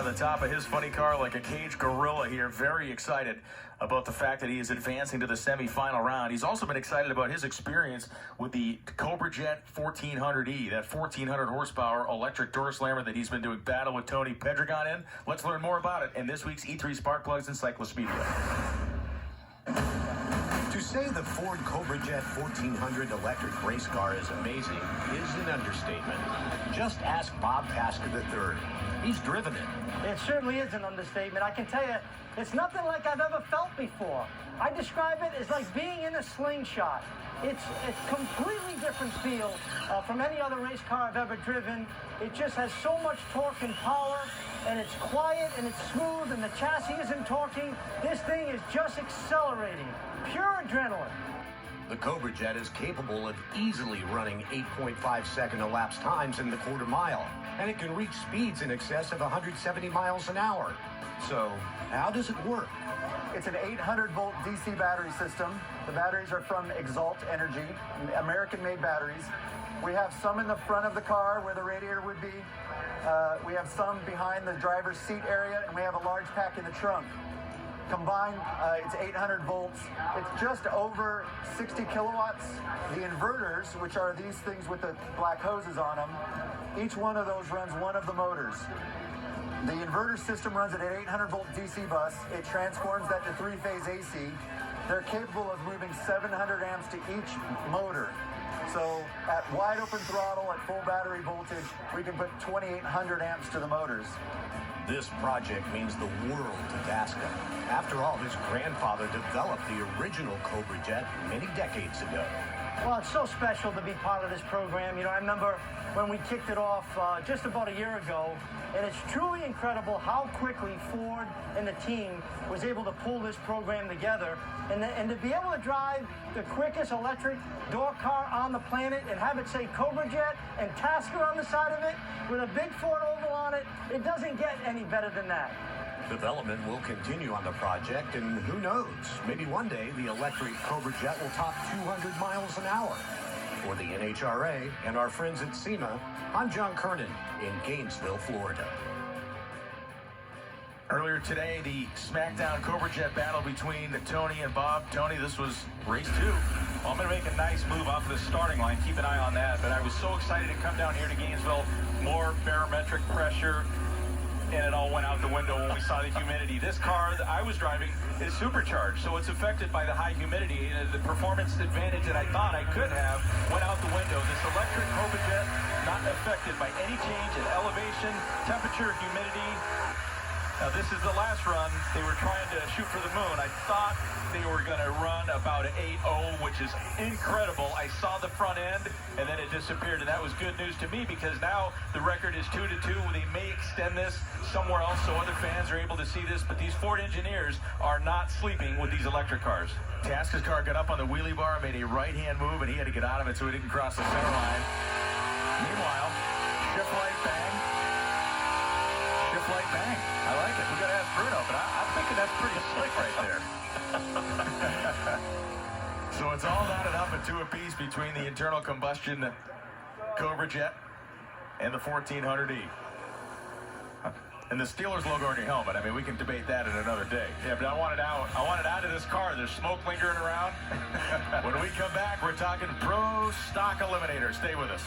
the top of his funny car like a caged gorilla here. Very excited about the fact that he is advancing to the semifinal round. He's also been excited about his experience with the Cobra Jet 1400E, that 1400 horsepower electric door slammer that he's been doing battle with Tony Pedregon in. Let's learn more about it in this week's E3 Spark Plugs Encyclopedia. To say the Ford Cobra Jet 1400 electric race car is amazing is an understatement. Just ask Bob Tassca III. He's driven it. It certainly is an understatement. I can tell you, it's nothing like I've ever felt before. I describe it as like being in a slingshot. It's a completely different feel from any other race car I've ever driven. It just has so much torque and power, and it's quiet and it's smooth, and the chassis isn't torquing. This thing is just accelerating. Pure adrenaline. The Cobra Jet is capable of easily running 8.5-second elapsed times in the quarter mile, and it can reach speeds in excess of 170 miles an hour. So, how does it work? It's an 800-volt DC battery system. The batteries are from Exalt Energy, American-made batteries. We have some in the front of the car where the radiator would be. We have some behind the driver's seat area, and we have a large pack in the trunk. Combined, it's 800 volts. It's just over 60 kilowatts. The inverters, which are these things with the black hoses on them, each one of those runs one of the motors. The inverter system runs at an 800-volt DC bus. It transforms that to three-phase AC. They're capable of moving 700 amps to each motor. So at wide open throttle, at full battery voltage, we can put 2,800 amps to the motors. This project means the world to Tassca. After all, his grandfather developed the original Cobra Jet many decades ago. Well, it's so special to be part of this program. You know, I remember when we kicked it off just about a year ago, and it's truly incredible how quickly Ford and the team was able to pull this program together, and to be able to drive the quickest electric door car on the planet and have it say Cobra Jet and Tassca on the side of it with a big Ford oval on it, it doesn't get any better than that. Development will continue on the project, and who knows, maybe one day the electric Cobra Jet will top 200 miles an hour. For the NHRA and our friends at SEMA, I'm John Kernan in Gainesville, Florida. Earlier today, the SmackDown Cobra Jet battle between Tony and Bob. Tony, this was race 2. Well, I'm going to make a nice move off of the starting line. Keep an eye on that. But I was so excited to come down here to Gainesville. More barometric pressure, and it all went out the window when we saw the humidity. This car that I was driving is supercharged, so it's affected by the high humidity. And the performance advantage that I thought I could have went out the window. This electric Cobra Jet not affected by any change in elevation, temperature, humidity. Now, this is the last run. They were trying to shoot for the moon. I thought they were going to run about an 8.0, which is incredible. I saw the front end, and then it disappeared, and that was good news to me because now the record is 2-2. They may extend this somewhere else so other fans are able to see this, but these Ford engineers are not sleeping with these electric cars. Tassca's car got up on the wheelie bar, made a right-hand move, and he had to get out of it so he didn't cross the center line. Meanwhile, shift light, bang. Shift light, bang. I like it. We got to ask Bruno, but I'm thinking that's pretty slick right there. So it's all knotted up at 2 apiece between the internal combustion Cobra Jet and the 1400E. And the Steelers logo on your helmet. I mean, we can debate that in another day. Yeah, but I want it out. I want it out of this car. There's smoke lingering around. When we come back, we're talking Pro Stock Eliminator. Stay with us.